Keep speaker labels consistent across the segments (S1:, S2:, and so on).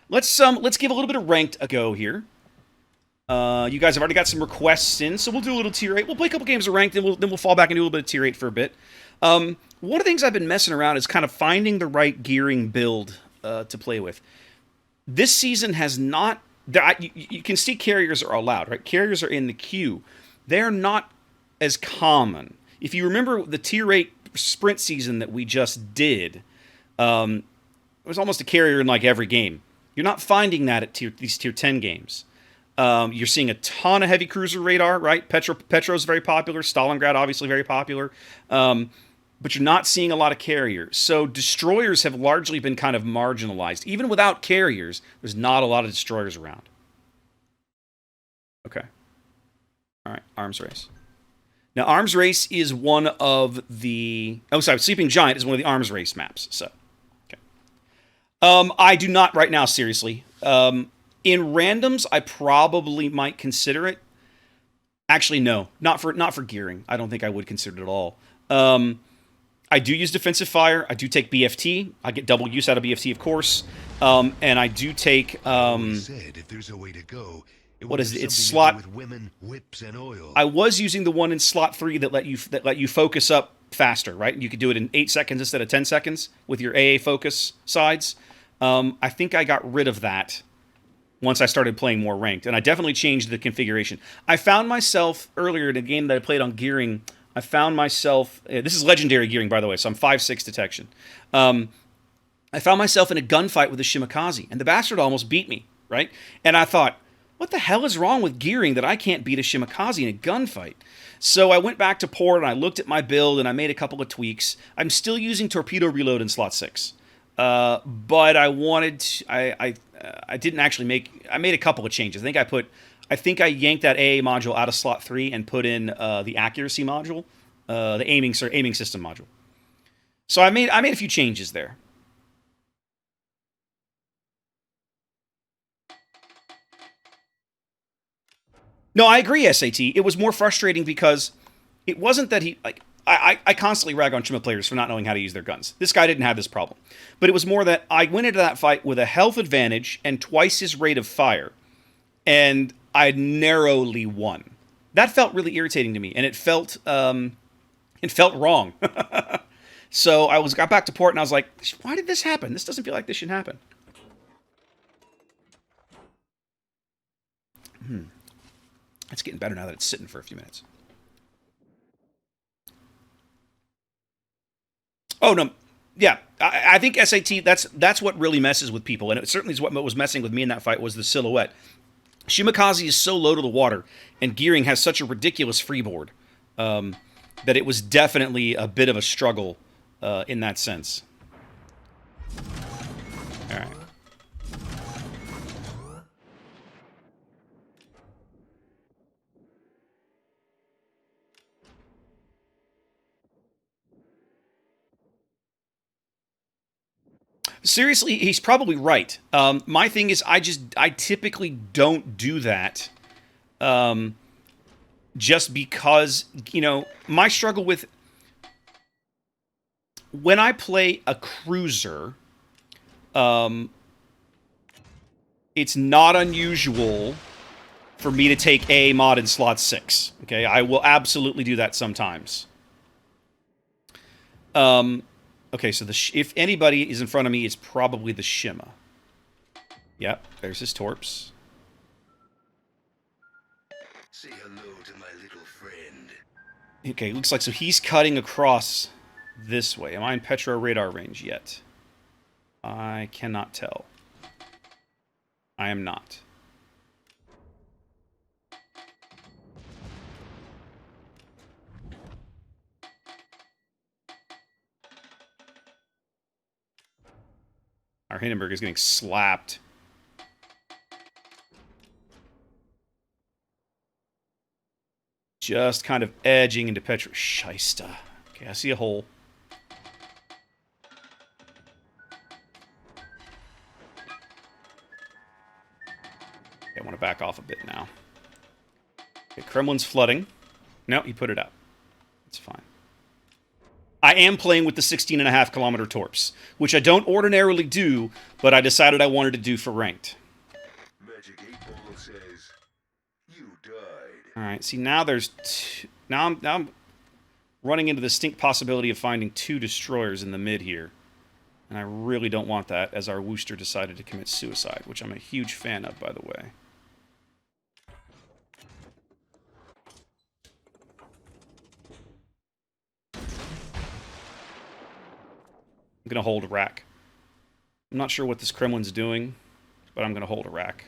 S1: let's give a little bit of ranked a go here. You guys have already got some requests in, so we'll do a little tier 8. We'll play a couple games of ranked, and then we'll fall back and do a little bit of tier 8 for a bit. One of the things I've been messing around is kind of finding the right gearing build to play with. This season has not... You can see carriers are allowed, right? Carriers are in the queue. They're not as common. If you remember the tier 8 sprint season that we just did, it was almost a carrier in like every game. You're not finding that at these tier 10 games. You're seeing a ton of heavy cruiser radar, right? Petro's very popular. Stalingrad, obviously, very popular. But you're not seeing a lot of carriers. So destroyers have largely been kind of marginalized. Even without carriers, there's not a lot of destroyers around. Okay. All right, Arms Race. Now, Arms Race is one of the... Oh, sorry, Sleeping Giant is one of the Arms Race maps. So, okay. I do not right now, seriously. In randoms, I probably might consider it. Actually, no, not for gearing. I don't think I would consider it at all. I do use defensive fire. I do take BFT. I get double use out of BFT, of course. And I do take.
S2: Said if there's a way to go,
S1: what is it? It's slot.
S2: With women, whips, and oil.
S1: I was using the one in slot 3 that let you focus up faster, right? You could do it in 8 seconds instead of 10 seconds with your AA focus sides. I think I got rid of that once I started playing more ranked, and I definitely changed the configuration. I found myself, earlier in a game that I played on gearing, I found myself, this is legendary gearing, by the way, so I'm 5/6 detection. I found myself in a gunfight with the Shimakaze, and the bastard almost beat me, right? And I thought, what the hell is wrong with gearing that I can't beat a Shimakaze in a gunfight? So I went back to port, and I looked at my build, and I made a couple of tweaks. I'm still using torpedo reload in slot 6. But I wanted to, I didn't actually make... I made a couple of changes. I think I yanked that AA module out of slot 3 and put in the accuracy module, the aiming system module. So I made a few changes there. No, I agree, SAT. It was more frustrating because it wasn't that he... like. I constantly rag on Shima players for not knowing how to use their guns. This guy didn't have this problem. But it was more that I went into that fight with a health advantage and twice his rate of fire. And I narrowly won. That felt really irritating to me. And it felt wrong. So I got back to port and I was like, why did this happen? This doesn't feel like this should happen. It's getting better now that it's sitting for a few minutes. Oh, no. Yeah, I think SAT, that's what really messes with people. And it certainly is what was messing with me in that fight was the silhouette. Shimakaze is so low to the water, and Gearing has such a ridiculous freeboard that it was definitely a bit of a struggle in that sense. All right. Seriously, he's probably right. My thing is, I typically don't do that. Just because, my struggle with when I play a cruiser, it's not unusual for me to take a mod in slot 6. Okay, I will absolutely do that sometimes. Okay, so if anybody is in front of me, it's probably the Shima. Yep, there's his torps.
S2: Say hello to my little friend.
S1: Okay, looks like so he's cutting across this way. Am I in Petro radar range yet? I cannot tell. I am not. Our Hindenburg is getting slapped. Just kind of edging into Petro. Shysta. Okay, I see a hole. Okay, I want to back off a bit now. Okay, Kremlin's flooding. No, he put it out. It's fine. I am playing with the 16.5 kilometer torps, which I don't ordinarily do, but I decided I wanted to do for ranked.
S2: Magic 8 Ball says, you died.
S1: All right, see, now there's now I'm running into the distinct possibility of finding 2 destroyers in the mid here. And I really don't want that, as our Wooster decided to commit suicide, which I'm a huge fan of, by the way. I'm going to hold a rack. I'm not sure what this Kremlin's doing, but I'm going to hold a rack.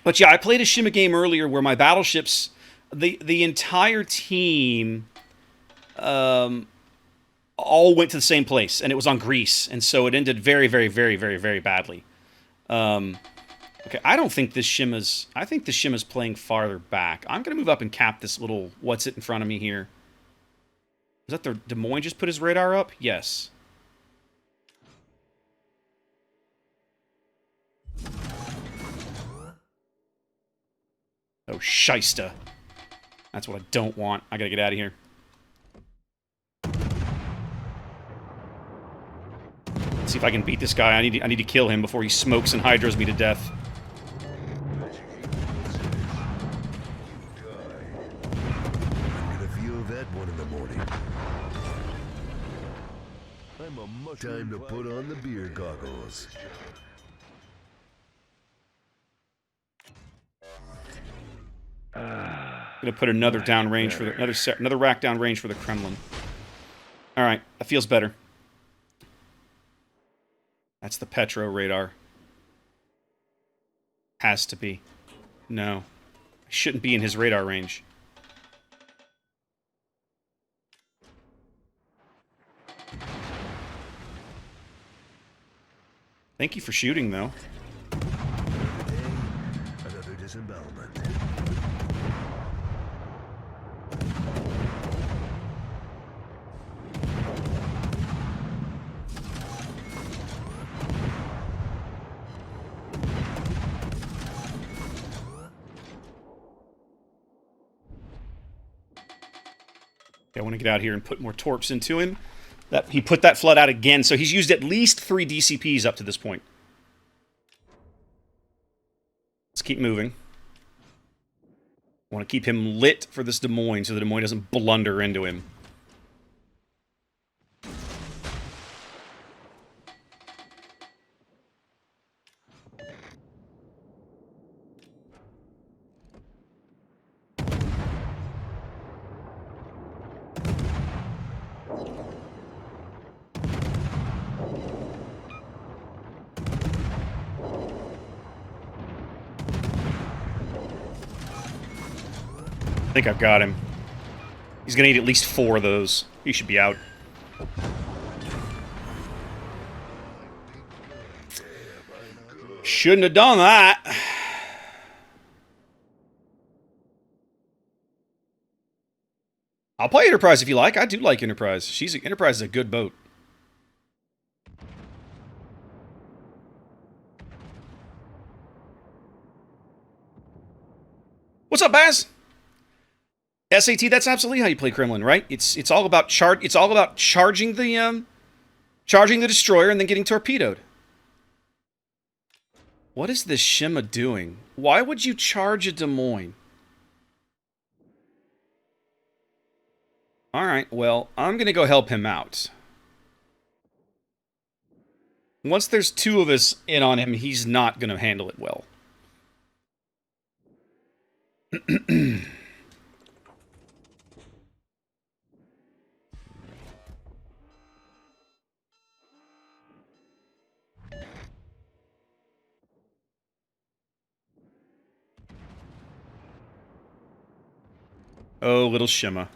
S1: But yeah, I played a Shima game earlier where my battleships, the entire team, all went to the same place, and it was on Greece, and so it ended very, very, very, very, very badly. Okay, I don't think this Shima's... I think the Shima's playing farther back. I'm going to move up and cap this little... What's it in front of me here? Is that the Des Moines just put his radar up? Yes. Oh, shysta. That's what I don't want. I gotta get out of here. Let's see if I can beat this guy. I need to kill him before he smokes and hydros me to death.
S2: Time to put on the beer goggles.
S1: Gonna put another down range for the another rack down range for the Kremlin. All right, that feels better. That's the Petro radar. Has to be. No, I shouldn't be in his radar range. Thank you for shooting, though.
S2: Another disembowelment.
S1: Okay, I want to get out here and put more torps into him. He put that flood out again, so he's used at least 3 DCPs up to this point. Let's keep moving. I want to keep him lit for this Des Moines so the Des Moines doesn't blunder into him. I think I've got him. He's gonna need at least 4 of those. He should be out. Shouldn't have done that. I'll play Enterprise if you like. I do like Enterprise. Enterprise is a good boat. What's up, Baz? SAT, that's absolutely how you play Kremlin, right? It's all about charging the destroyer and then getting torpedoed. What is this Shima doing? Why would you charge a Des Moines? Alright, well, I'm gonna go help him out. Once there's 2 of us in on him, he's not gonna handle it well. Oh, little Shima.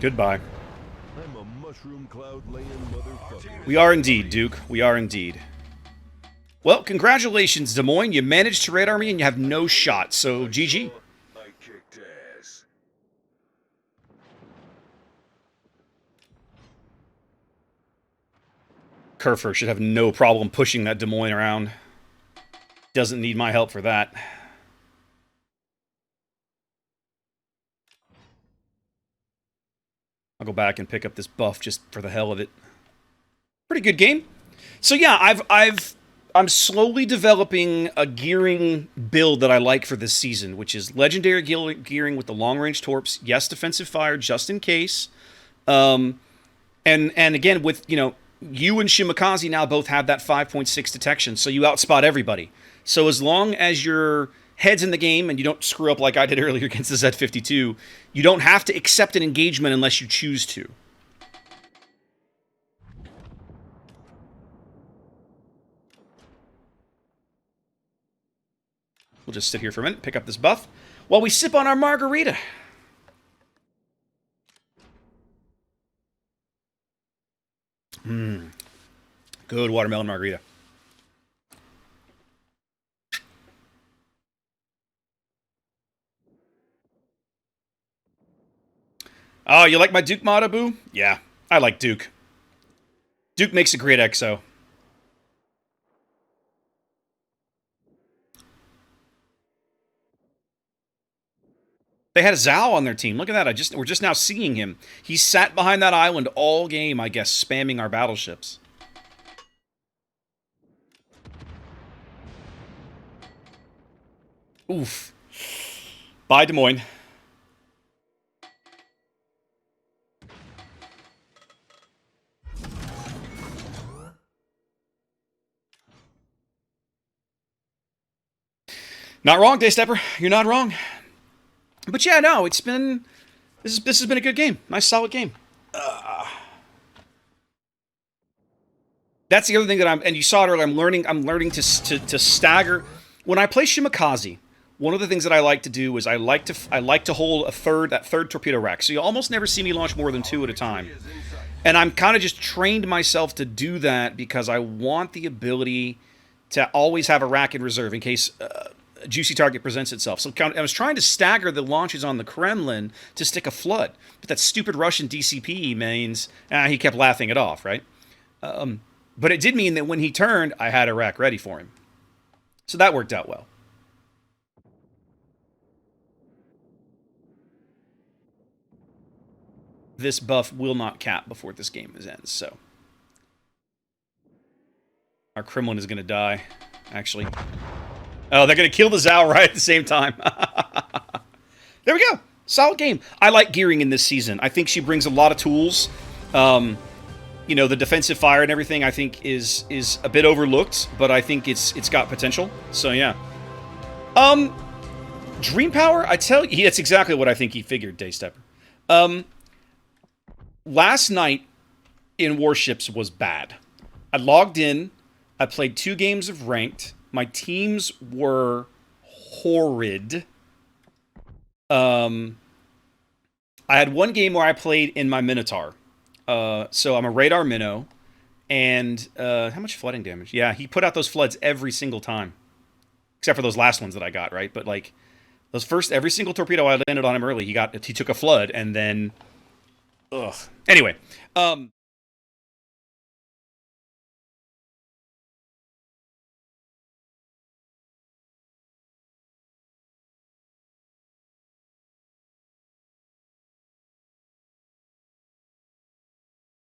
S1: Goodbye.
S2: I'm a mushroom cloud laying motherfucker.
S1: We are indeed, Duke. We are indeed. Well, congratulations, Des Moines. You managed to radar me and you have no shot, so GG.
S2: I kicked ass.
S1: Kerfer should have no problem pushing that Des Moines around. Doesn't need my help for that. I'll go back and pick up this buff just for the hell of it. Pretty good game. So yeah, I'm slowly developing a gearing build that I like for this season, which is legendary gearing with the long-range torps. Yes, defensive fire just in case. And again, with you and Shimakaze now both have that 5.6 detection, so you outspot everybody. So as long as your head's in the game and you don't screw up like I did earlier against the Z-52, you don't have to accept an engagement unless you choose to. We'll just sit here for a minute, pick up this buff, while we sip on our margarita. Good watermelon margarita. Oh, you like my Duke mod, Abu? Yeah, I like Duke. Duke makes a great XO. They had a Zhao on their team. Look at that. We're just now seeing him. He sat behind that island all game, I guess, spamming our battleships. Oof. Bye, Des Moines. Not wrong, Daystepper. You're not wrong. But yeah, no, it's been... This has been a good game. Nice, solid game. That's the other thing that and you saw it earlier, I'm learning to stagger. When I play Shimakaze, one of the things that I like to do is I like to hold that third torpedo rack. So you almost never see me launch more than 2 at a time. And I'm kind of just trained myself to do that because I want the ability to always have a rack in reserve in case a juicy target presents itself. So I was trying to stagger the launches on the Kremlin to stick a flood. But that stupid Russian DCP means he kept laughing it off, right? But it did mean that when he turned, I had a rack ready for him. So that worked out well. This buff will not cap before this game ends, so. Our Kremlin is going to die, actually. Oh, they're going to kill the Zhao right at the same time. There we go. Solid game. I like Gearing in this season. I think she brings a lot of tools. The defensive fire and everything, I think, is a bit overlooked, but I think it's got potential. So, yeah. Dream Power, I tell you, that's exactly what I think he figured, Daystepper. Last night in Warships was bad. I logged in. I played 2 games of ranked. My teams were horrid. I had one game where I played in my Minotaur. So I'm a radar minnow. And how much flooding damage? Yeah, he put out those floods every single time. Except for those last ones that I got, right? But like every single torpedo I landed on him early, he took a flood and then... Ugh. Anyway,